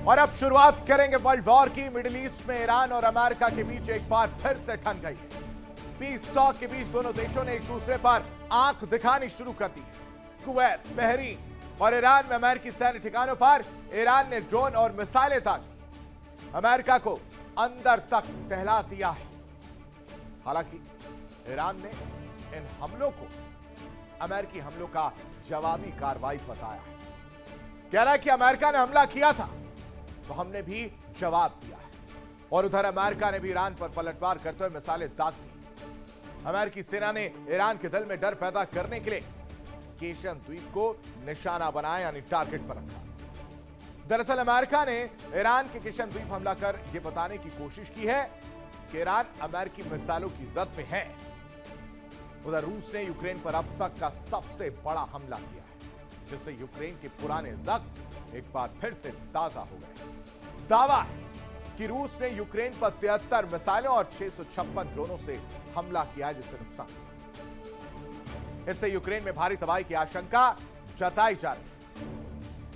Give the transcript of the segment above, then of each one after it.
और अब शुरुआत करेंगे वर्ल्ड वॉर की। मिडिल ईस्ट में ईरान और अमेरिका के बीच एक बार फिर से ठन गई। पीस टॉक के बीच दोनों देशों ने एक दूसरे पर आंख दिखानी शुरू कर दी। कुवैत, बहरीन और ईरान में अमेरिकी सैन्य ठिकानों पर ईरान ने ड्रोन और मिसाइलें दागी, अमेरिका को अंदर तक दहला दिया है। हालांकि ईरान ने इन हमलों को अमेरिकी हमलों का जवाबी कार्रवाई बताया है। कह रहा है कि अमेरिका ने हमला किया था तो हमने भी जवाब दिया है। और उधर अमेरिका ने भी ईरान पर पलटवार करते हुए मिसाइलें दाग दी। अमेरिकी सेना ने ईरान के दिल में डर पैदा करने के लिए केशन द्वीप को निशाना बनाया, यानी टारगेट पर रखा। दरअसल अमेरिका ने ईरान के केशन द्वीप हमला कर यह बताने की कोशिश की है कि ईरान अमेरिकी मिसाइलों की जद में है। उधर रूस ने यूक्रेन पर अब तक का सबसे बड़ा हमला किया है, जिससे यूक्रेन के पुराने जख्म एक बार फिर से ताजा हो गए। दावा है कि रूस ने यूक्रेन पर 73 मिसाइलों और 656 ड्रोनों से हमला किया है, जिससे नुकसान हुआ। इससे यूक्रेन में भारी तबाही की आशंका जताई जा रही है।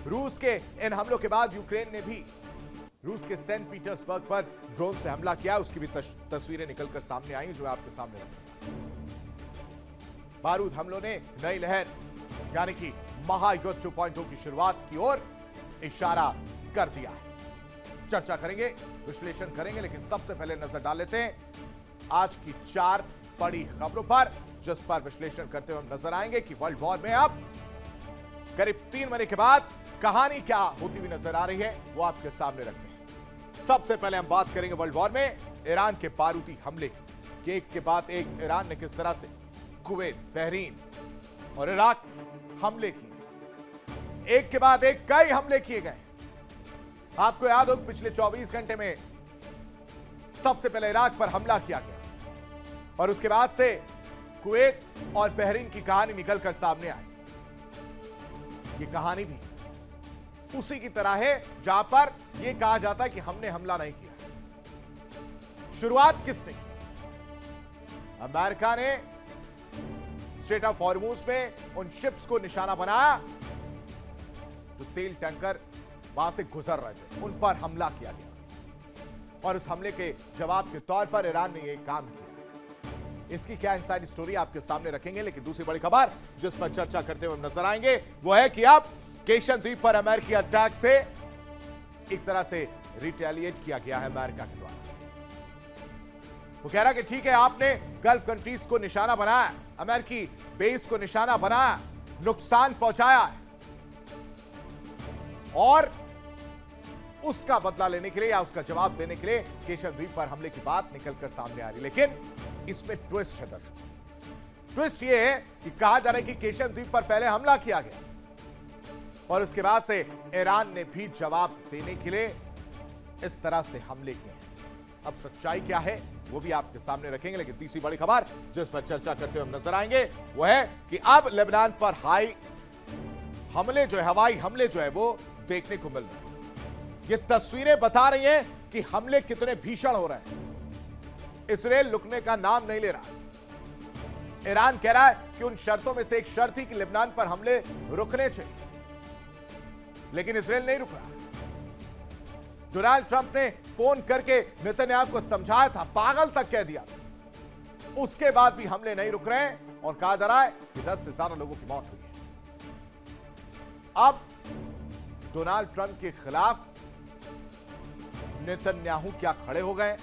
रूस के इन हमलों के बाद यूक्रेन ने भी रूस के सेंट पीटर्सबर्ग पर ड्रोन से हमला किया। उसकी भी तस्वीरें निकलकर सामने आई, जो आपके सामने रखी। बारूद हमलों ने नई लहर यानी कि महायुद्ध 2.0 की शुरुआत की ओर इशारा कर दिया है। चर्चा करेंगे, विश्लेषण करेंगे, लेकिन सबसे पहले नजर डाल लेते हैं आज की 4 बड़ी खबरों पर, जिस पर विश्लेषण करते हुए हम नजर आएंगे कि वर्ल्ड वॉर में अब करीब 3 महीने के बाद कहानी क्या होती हुई नजर आ रही है, वो आपके सामने रखते हैं। सबसे पहले हम बात करेंगे वर्ल्ड वॉर में ईरान के बारूदी हमले की। एक के बाद एक ईरान ने किस तरह से कुवैत, बहरीन और इराक हमले किए। एक के बाद एक कई हमले किए गए। आपको याद हो पिछले 24 घंटे में सबसे पहले इराक पर हमला किया गया और उसके बाद से कुवैत और बहरीन की कहानी निकलकर सामने आई। ये कहानी भी उसी की तरह है, जहां पर यह कहा जाता है कि हमने हमला नहीं किया। शुरुआत किसने की? अमेरिका ने स्ट्रेट ऑफ हॉर्मुज में उन शिप्स को निशाना बनाया जो तेल टैंकर वहां से गुजर रहे थे, उन पर हमला किया गया। और उस हमले के जवाब के तौर पर ईरान ने यह काम किया। इसकी क्या इनसाइड स्टोरी आपके सामने रखेंगे, लेकिन दूसरी बड़ी खबर जिस पर चर्चा करते हुए नजर आएंगे वो है कि अब केशन द्वीप पर अमेरिकी अटैक से एक तरह से रिटेलिएट किया गया है अमेरिका के द्वारा। वो कह रहा कि ठीक है, आपने गल्फ कंट्रीज को निशाना बनाया, अमेरिकी बेस को निशाना बनाया, नुकसान पहुंचाया है, और उसका बदला लेने के लिए या उसका जवाब देने के लिए केशन द्वीप पर हमले की बात निकलकर सामने आ रही। लेकिन इसमें ट्विस्ट है दर्शकों। ट्विस्ट यह है कि कहा जा रहा है कि केशन द्वीप पर पहले हमला किया गया और उसके बाद से ईरान ने भी जवाब देने के लिए इस तरह से हमले किए। अब सच्चाई क्या है वो भी आपके सामने रखेंगे, लेकिन तीसरी बड़ी खबर जिस पर चर्चा करते हुए हम नजर आएंगे वो है कि अब लेबनान पर हाई हमले जो है, हवाई हमले जो है वो देखने को मिल रहे हैं। ये तस्वीरें बता रही हैं कि हमले कितने भीषण हो रहे हैं। इजरायल रुकने का नाम नहीं ले रहा। ईरान कह रहा है कि उन शर्तों में से एक शर्त थी कि लेबनान पर हमले रुकने चाहिए, लेकिन इजरायल नहीं रुक रहा। डोनाल्ड ट्रंप ने फोन करके नेतन्याहू को समझाया था, पागल तक कह दिया, उसके बाद भी हमले नहीं रुक रहे हैं और कहा जा रहा है कि 10 से ज्यादा लोगों की मौत हुई है। अब डोनाल्ड ट्रंप के खिलाफ नेतन्याहू क्या खड़े हो गए?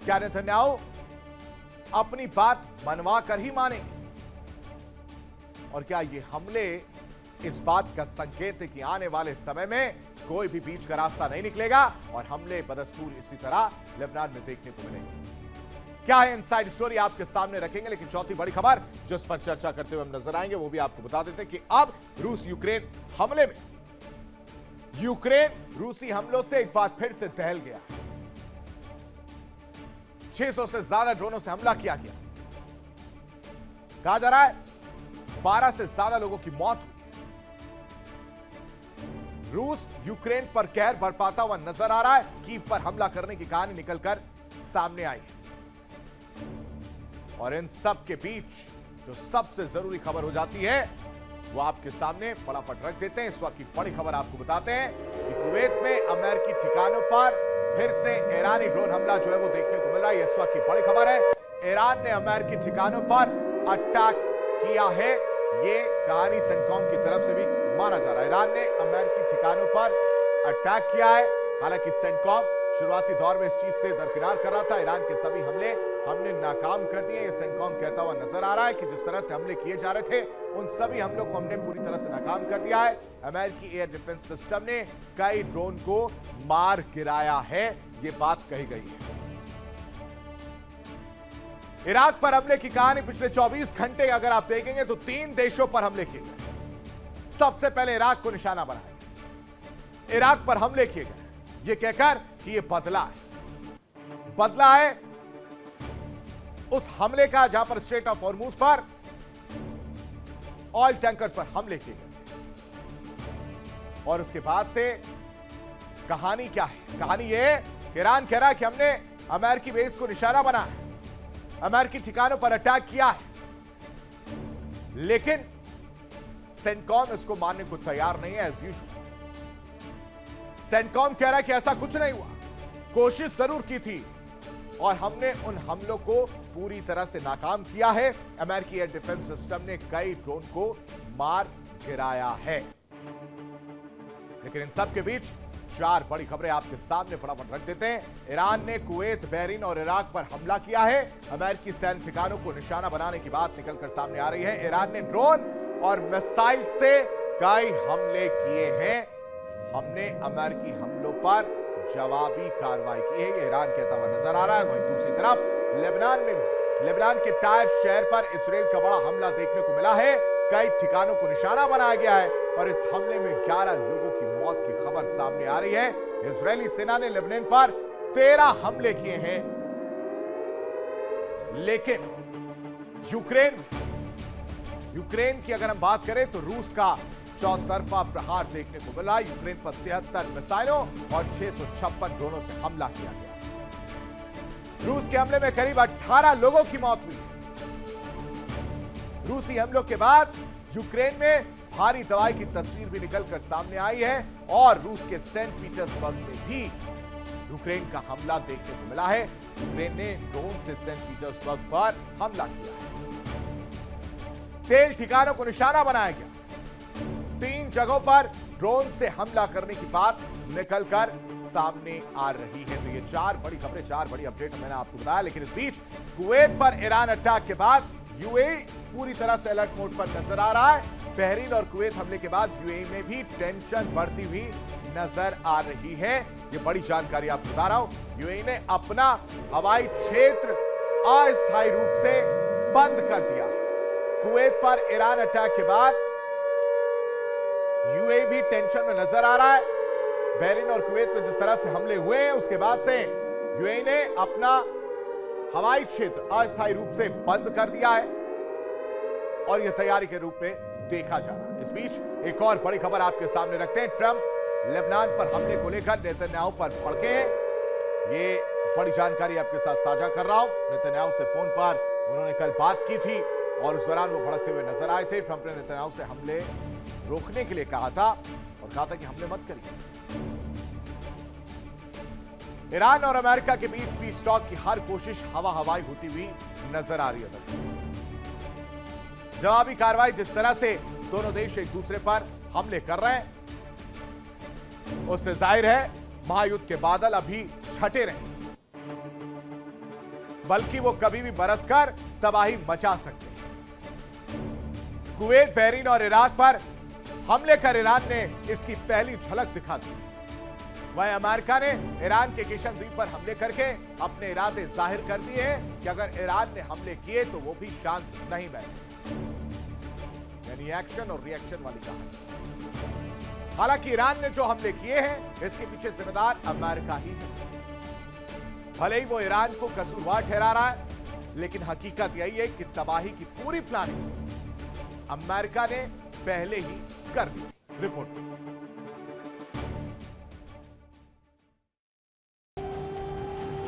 क्या नेतन्याहू अपनी बात मनवा कर ही मानेंगे? और क्या ये हमले इस बात का संकेत है कि आने वाले समय में कोई भी बीच का रास्ता नहीं निकलेगा और हमले बदस्तूर इसी तरह लेबनान में देखने को मिलेंगे? क्या है इनसाइड स्टोरी आपके सामने रखेंगे, लेकिन चौथी बड़ी खबर जिस पर चर्चा करते हुए हम नजर आएंगे वो भी आपको बता देते हैं कि अब रूस यूक्रेन हमले में यूक्रेन रूसी हमलों से एक बार फिर से दहल गया। 600 से ज्यादा ड्रोनों से हमला किया गया। कहा जा रहा है 12 से ज्यादा लोगों की मौत हुई। रूस यूक्रेन पर कहर बरपाता हुआ नजर आ रहा है। कीव पर हमला करने की कहानी निकलकर सामने आई है। और इन सब के बीच जो सबसे जरूरी खबर हो जाती है वो आपके सामने फटाफट रख देते हैं। इस वक्त की बड़ी खबर आपको बताते हैं कि कुवैत में अमेरिकी ठिकानों पर फिर से ईरानी ड्रोन हमला जो है वो देखने को मिल रहा है। इस वक्त की बड़ी खबर है, ईरान ने अमेरिकी ठिकानों पर अटैक किया है। ये कहानी सेंटकॉम की तरफ से भी माना जा रहा है। ईरान ने अमेरिकी ठिकानों पर अटैक किया है। हालांकि सेंटकॉम शुरुआती दौर में इस चीज से दरकिनार कर रहा था। ईरान के सभी हमले हमने नाकाम कर दिए, ये सेंटकॉम कहता हुआ नजर आ रहा है कि जिस तरह से हमले किए जा रहे थे उन सभी हमलों को हमने पूरी तरह से नाकाम कर दिया है। अमेरिकी एयर डिफेंस सिस्टम ने कई ड्रोन को मार गिराया है, ये बात कही गई है। इराक पर हमले की कहानी पिछले 24 घंटे अगर आप देखेंगे तो 3 देशों पर हमले किए गए। सबसे पहले इराक को निशाना बनाया गया, इराक पर हमले किए गए ये कहकर कि ये बदला है, बदला है उस हमले का जहां पर स्ट्रेट ऑफ हॉर्मुज पर ऑयल टैंकर्स पर हमले किए गए। और उसके बाद से कहानी क्या है? कहानी ये ईरान कह रहा है कि हमने अमेरिकी बेस को निशाना बनाया, अमेरिकी ठिकानों पर अटैक किया है, लेकिन सेंटकॉम इसको मानने को तैयार नहीं है। एज यूजुअल सेंटकॉम कह रहा है कि ऐसा कुछ नहीं हुआ, कोशिश जरूर की थी और हमने उन हमलों को पूरी तरह से नाकाम किया है। अमेरिकी एयर डिफेंस सिस्टम ने कई ड्रोन को मार गिराया है। लेकिन इन सब के बीच 4 बड़ी खबरें आपके सामने फटाफट रख देते हैं। ईरान ने कुवैत, बहरीन और इराक पर हमला किया है। अमेरिकी सैन्य ठिकानों को निशाना बनाने की बात निकलकर सामने आ रही है। ईरान ने ड्रोन और मिसाइल से कई हमले किए हैं। हमने अमेरिकी हमलों पर जवाबी कार्रवाई की है, ये ईरान कहता हुआ नजर आ रहा है। वहीं दूसरी तरफ लेबनान में भी लेबनान के टाइफ शहर पर इसराइल का बड़ा हमला देखने को मिला है। कई ठिकानों को निशाना बनाया गया है और इस हमले में 11 लोगों की मौत की खबर सामने आ रही है। इजरायली सेना ने लेबनान पर 13 हमले किए हैं, लेकिन यूक्रेन की अगर हम बात करें तो रूस का चौतरफा प्रहार देखने को मिला। यूक्रेन पर 73 मिसाइलों और 656 ड्रोनों से हमला किया गया। रूस के हमले में करीब 18 लोगों की मौत हुई। रूसी हमलों के बाद यूक्रेन में भारी दवाई की तस्वीर भी निकलकर सामने आई है और रूस के सेंट पीटर्सबर्ग में भी यूक्रेन का हमला देखने को मिला है। यूक्रेन ने ड्रोन से सेंट पीटर्सबर्ग पर हमला किया है। तेल ठिकानों को निशाना बनाया गया। 3 जगहों पर ड्रोन से हमला करने की बात निकलकर सामने आ रही है। तो ये 4 बड़ी खबरें, 4 बड़ी अपडेट मैंने आपको बताया। लेकिन इस बीच कुवैत पर ईरान अटैक के बाद यूएई पूरी तरह से अलर्ट मोड पर नजर आ रहा है। बहरीन और कुवैत हमले के बाद यूएई में भी टेंशन बढ़ती हुई नजर आ रही है। ये बड़ी जानकारी आपको बता रहा हूं। यूएई ने अपना हवाई क्षेत्र अस्थायी रूप से बंद कर दिया। कुवैत पर ईरान अटैक के बाद यूएई भी टेंशन में नजर आ रहा है। बहरीन और कुवैत में जिस तरह से हमले हुए हैं उसके बाद से यूएई ने अपना हवाई क्षेत्र अस्थायी रूप से बंद कर दिया है और यह तैयारी के रूप में देखा जा रहा है। इस बीच एक और बड़ी खबर आपके सामने रखते हैं। ट्रंप लेबनान पर हमले को लेकर नेतन्याहू पर भड़के हैं। ये बड़ी जानकारी आपके साथ साझा कर रहा हूं। नेतन्याहू से फोन पर उन्होंने कल बात की थी और उस दौरान वो भड़कते हुए नजर आए थे। ट्रंप ने नेतन्याहू से हमले रोकने के लिए कहा था और कहा था कि हमले मत करिए। ईरान और अमेरिका के बीच पीस टॉक की हर कोशिश हवा हवाई होती हुई नजर आ रही है। जवाबी कार्रवाई जिस तरह से दोनों देश एक दूसरे पर हमले कर रहे हैं, उससे जाहिर है महायुद्ध के बादल अभी छटे रहे, बल्कि वो कभी भी बरसकर तबाही मचा सकते हैं। कुवैत, बहरीन और इराक पर हमले कर ईरान ने इसकी पहली झलक दिखा दी। वहीं अमेरिका ने ईरान के किशन द्वीप पर हमले करके अपने इरादे जाहिर कर दिए हैं कि अगर ईरान ने हमले किए तो वो भी शांत नहीं बैठे। यानी एक्शन और रिएक्शन वाली कहानी। हालांकि ईरान ने जो हमले किए हैं इसके पीछे जिम्मेदार अमेरिका ही है। भले ही वो ईरान को कसूरवार ठहरा रहा है, लेकिन हकीकत यही है कि तबाही की पूरी प्लानिंग अमेरिका ने पहले ही कर दी। रिपोर्ट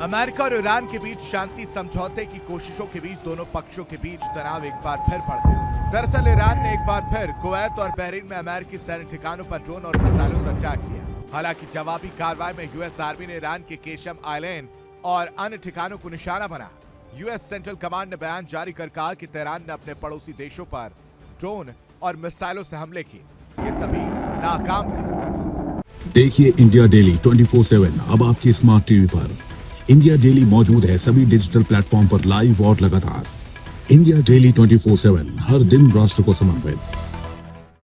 अमेरिका और ईरान के बीच शांति समझौते की कोशिशों के बीच दोनों पक्षों के बीच तनाव एक बार फिर बढ़ गया। दरअसल ईरान ने एक बार फिर कुवैत और बहरीन में अमेरिकी सैन्य ठिकानों पर ड्रोन और मिसाइलों से अटैक किया। हालांकि जवाबी कार्रवाई में यूएस आर्मी ने ईरान के केशम आइलैंड और अन्य ठिकानों को निशाना बना। यूएस सेंट्रल कमांड ने बयान जारी कर कहा कि तेहरान ने अपने पड़ोसी देशों पर ड्रोन और मिसाइलों से हमले किए, ये सभी नाकाम है। देखिए इंडिया डेली 24/7 अब आपकी स्मार्ट टीवी पर। इंडिया डेली मौजूद है सभी डिजिटल प्लेटफॉर्म पर लाइव और लगातार। इंडिया डेली 24/7 हर दिन राष्ट्र को समर्पित।